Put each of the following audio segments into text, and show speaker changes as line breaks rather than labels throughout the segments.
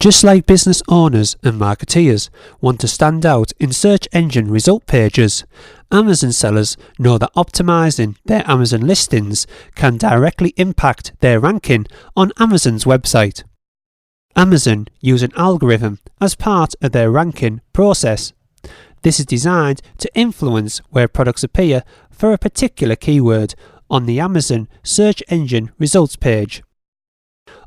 Just like business owners and marketeers want to stand out in search engine result pages, Amazon sellers know that optimizing their Amazon listings can directly impact their ranking on Amazon's website. Amazon use an algorithm as part of their ranking process. This is designed to influence where products appear for a particular keyword on the Amazon search engine results page.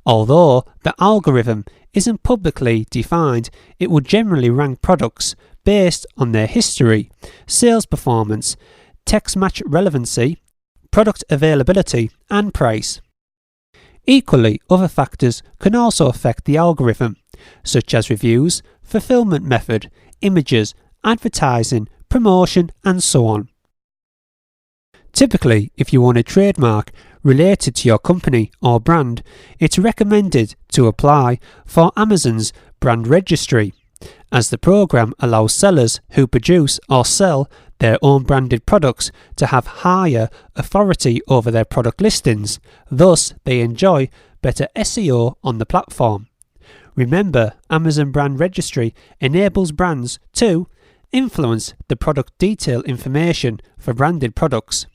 Although the algorithm isn't publicly defined, it will generally rank products based on their history, sales performance, text match relevancy, product availability, and price. Equally, other factors can also affect the algorithm, such as reviews, fulfillment method, images, advertising, promotion, and so on. Typically, if you own a trademark related to your company or brand, it's recommended to apply for Amazon's brand registry, as the program allows sellers who produce or sell their own branded products to have higher authority over their product listings. Thus, they enjoy better SEO on the platform. Remember, Amazon Brand Registry enables brands to influence the product detail information for branded products,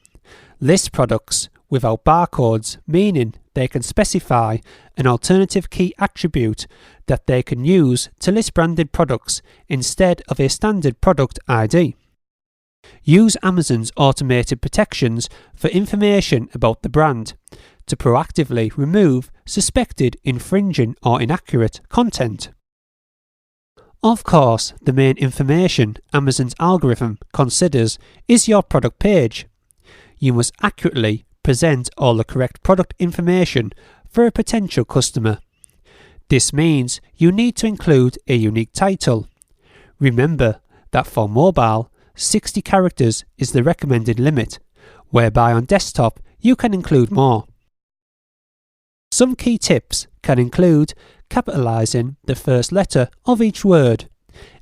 list products without barcodes, meaning they can specify an alternative key attribute that they can use to list branded products instead of a standard product ID. Use Amazon's automated protections for information about the brand to proactively remove suspected infringing or inaccurate content. Of course, the main information Amazon's algorithm considers is your product page. You must accurately present all the correct product information for a potential customer. This means you need to include a unique title. Remember that for mobile, 60 characters is the recommended limit, whereby on desktop you can include more. Some key tips can include capitalizing the first letter of each word.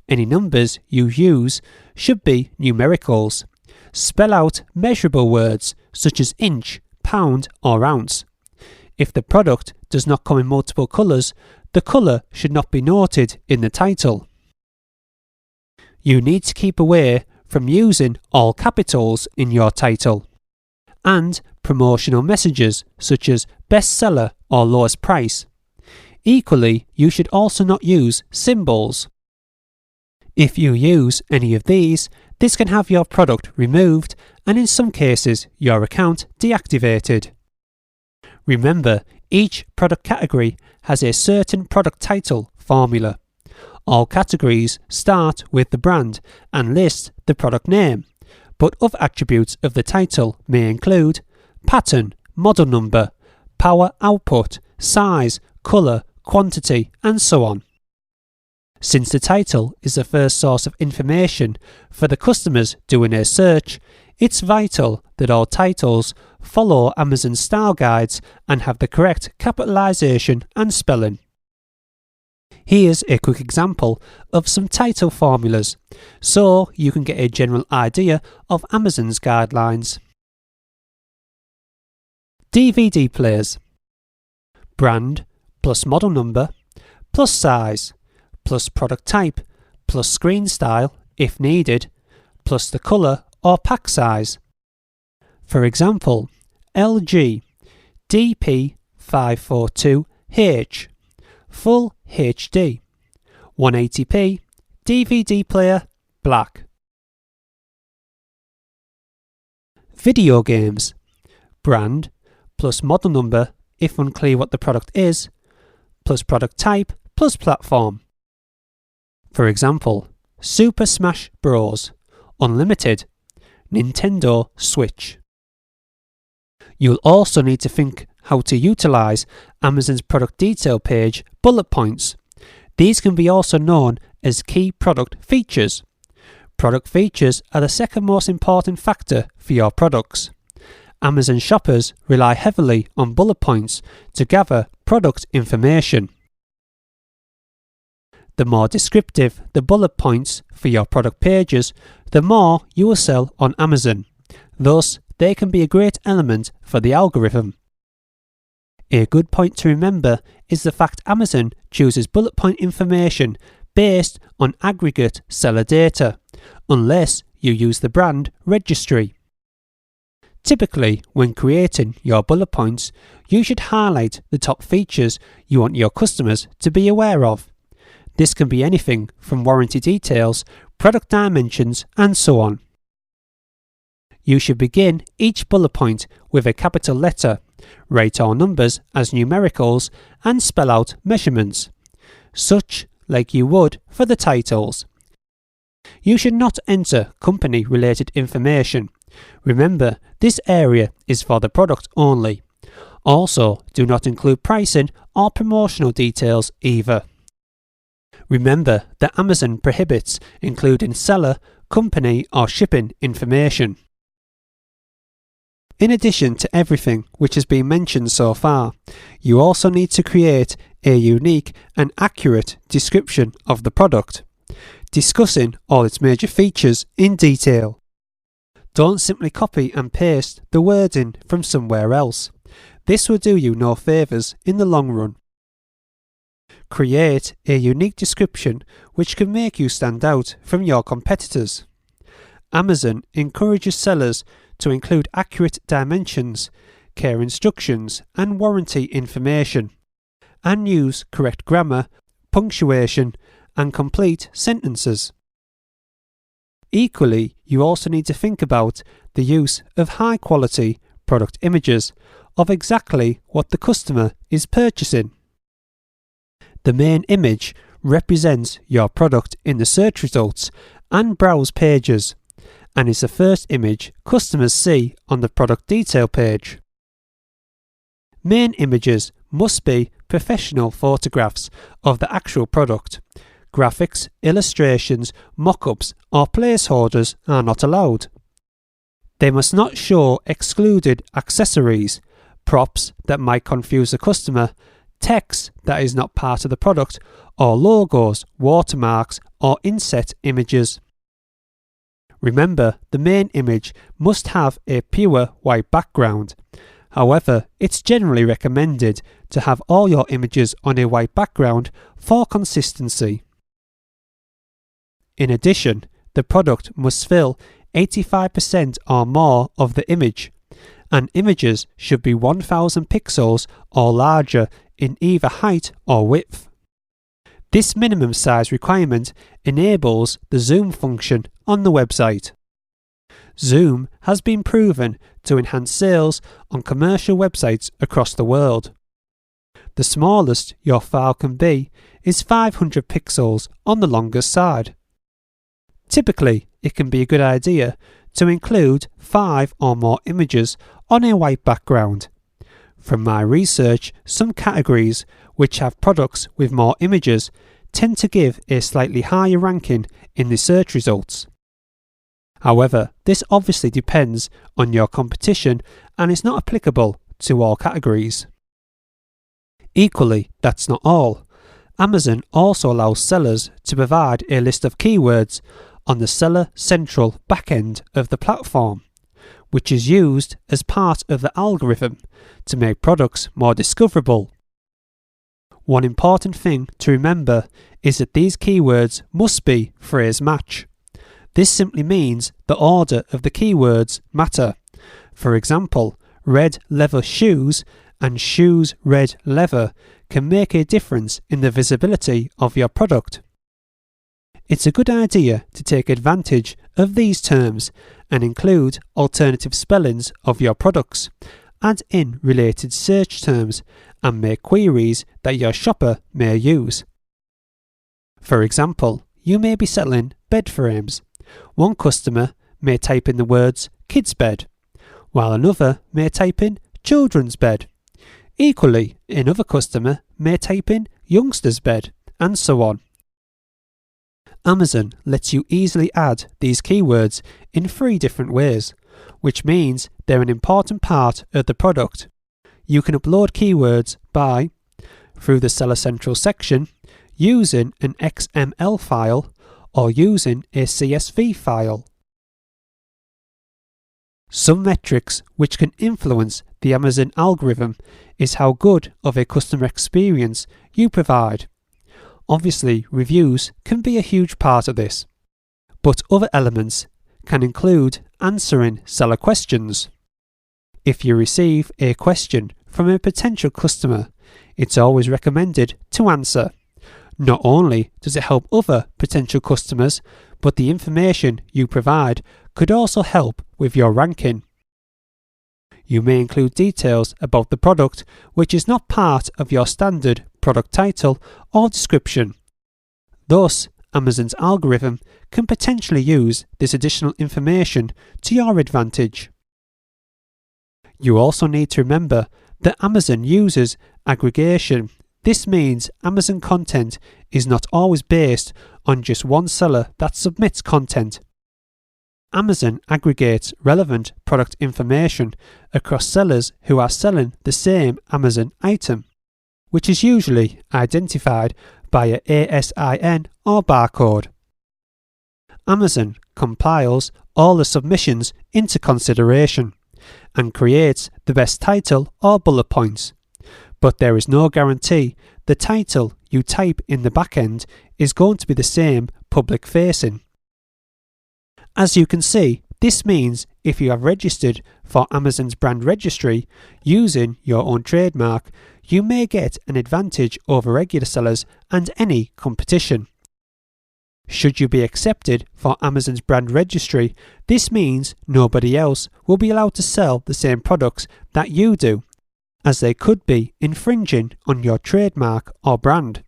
Any numbers you use should be numericals. Spell out measurable words such as inch, pound, or ounce. If the product does not come in multiple colors, the color should not be noted in the title. You need to keep away from using all capitals in your title, and promotional messages such as bestseller or lowest price. Equally, you should also not use symbols. If you use any of these, this can have your product removed and in some cases your account deactivated. Remember, each product category has a certain product title formula. All categories start with the brand and list the product name, but other attributes of the title may include pattern, model number, power output, size, color, quantity, and so on. Since the title is the first source of information for the customers doing a search, it's vital that all titles follow Amazon's style guides and have the correct capitalization and spelling. Here's a quick example of some title formulas, so you can get a general idea of Amazon's guidelines. DVD players. Brand plus model number plus size plus product type plus screen style if needed plus the color or pack size. For example, LG DP542H Full HD 180p DVD player black. Video games. Brand plus model number if unclear what the product is plus product type plus platform. For example, Super Smash Bros. Unlimited, Nintendo Switch. You'll also need to think how to utilize Amazon's product detail page bullet points. These can be also known as key product features. Product features are the second most important factor for your products. Amazon shoppers rely heavily on bullet points to gather product information. The more descriptive the bullet points for your product pages, the more you will sell on Amazon. Thus, they can be a great element for the algorithm. A good point to remember is the fact Amazon chooses bullet point information based on aggregate seller data, unless you use the brand registry. Typically, when creating your bullet points, you should highlight the top features you want your customers to be aware of. This can be anything from warranty details, product dimensions, and so on. You should begin each bullet point with a capital letter, rate all numbers as numericals, and spell out measurements, such like you would for the titles. You should not enter company-related information. Remember, this area is for the product only. Also, do not include pricing or promotional details either. Remember that Amazon prohibits including seller, company, or shipping information. In addition to everything which has been mentioned so far, you also need to create a unique and accurate description of the product, discussing all its major features in detail. Don't simply copy and paste the wording from somewhere else. This will do you no favours in the long run. Create a unique description which can make you stand out from your competitors. Amazon encourages sellers to include accurate dimensions, care instructions, and warranty information, and use correct grammar, punctuation, and complete sentences. Equally, you also need to think about the use of high-quality product images of exactly what the customer is purchasing. The main image represents your product in the search results and browse pages, and is the first image customers see on the product detail page. Main images must be professional photographs of the actual product. Graphics, illustrations, mock-ups, or placeholders are not allowed. They must not show excluded accessories, props that might confuse the customer, text that is not part of the product, or logos, watermarks, or inset images. Remember, the main image must have a pure white background. However, it's generally recommended to have all your images on a white background for consistency. In addition, the product must fill 85% or more of the image, and images should be 1000 pixels or larger in either height or width. This minimum size requirement enables the zoom function on the website. Zoom has been proven to enhance sales on commercial websites across the world. The smallest your file can be is 500 pixels on the longest side. Typically, it can be a good idea to include 5 or more images on a white background. From my research, some categories which have products with more images tend to give a slightly higher ranking in the search results. However, this obviously depends on your competition and is not applicable to all categories. Equally, that's not all. Amazon also allows sellers to provide a list of keywords on the Seller Central backend of the platform, which is used as part of the algorithm to make products more discoverable. One important thing to remember is that these keywords must be phrase match. This simply means the order of the keywords matter. For example, red leather shoes and shoes red leather can make a difference in the visibility of your product. It's a good idea to take advantage of these terms and include alternative spellings of your products, add in related search terms, and make queries that your shopper may use. For example, you may be selling bed frames. One customer may type in the words kids bed, while another may type in children's bed. Equally, another customer may type in youngster's bed, and so on. Amazon lets you easily add these keywords in 3 different ways, which means they're an important part of the product. You can upload keywords by, through the Seller Central section, using an XML file, or using a CSV file. Some metrics which can influence the Amazon algorithm is how good of a customer experience you provide. Obviously, reviews can be a huge part of this, but other elements can include answering seller questions. If you receive a question from a potential customer, it's always recommended to answer. Not only does it help other potential customers, but the information you provide could also help with your ranking. You may include details about the product which is not part of your standard product title or description. Thus, Amazon's algorithm can potentially use this additional information to your advantage. You also need to remember that Amazon uses aggregation. This means Amazon content is not always based on just one seller that submits content. Amazon aggregates relevant product information across sellers who are selling the same Amazon item, which is usually identified by a ASIN or barcode. Amazon compiles all the submissions into consideration and creates the best title or bullet points, but there is no guarantee the title you type in the backend is going to be the same public-facing. As you can see, this means if you have registered for Amazon's brand registry using your own trademark, you may get an advantage over regular sellers and any competition. Should you be accepted for Amazon's brand registry, this means nobody else will be allowed to sell the same products that you do, as they could be infringing on your trademark or brand.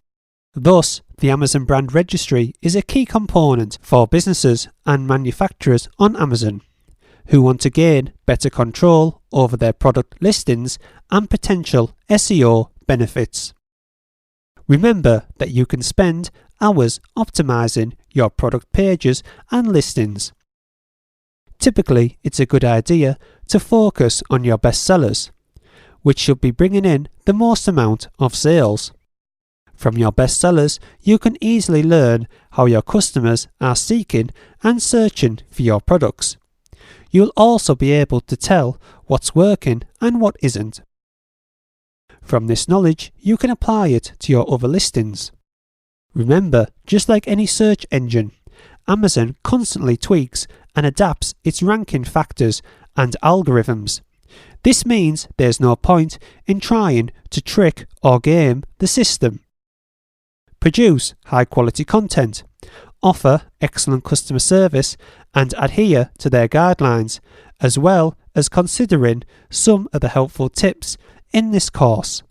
Thus, the Amazon brand registry is a key component for businesses and manufacturers on Amazon who want to gain better control over their product listings and potential SEO benefits. Remember that you can spend hours optimizing your product pages and listings. Typically, it's a good idea to focus on your best sellers, which should be bringing in the most amount of sales. From your best sellers, you can easily learn how your customers are seeking and searching for your products. You'll also be able to tell what's working and what isn't. From this knowledge, you can apply it to your other listings. Remember, just like any search engine, Amazon constantly tweaks and adapts its ranking factors and algorithms. This means there's no point in trying to trick or game the system. Produce high-quality content, offer excellent customer service, and adhere to their guidelines, as well as considering some of the helpful tips in this course.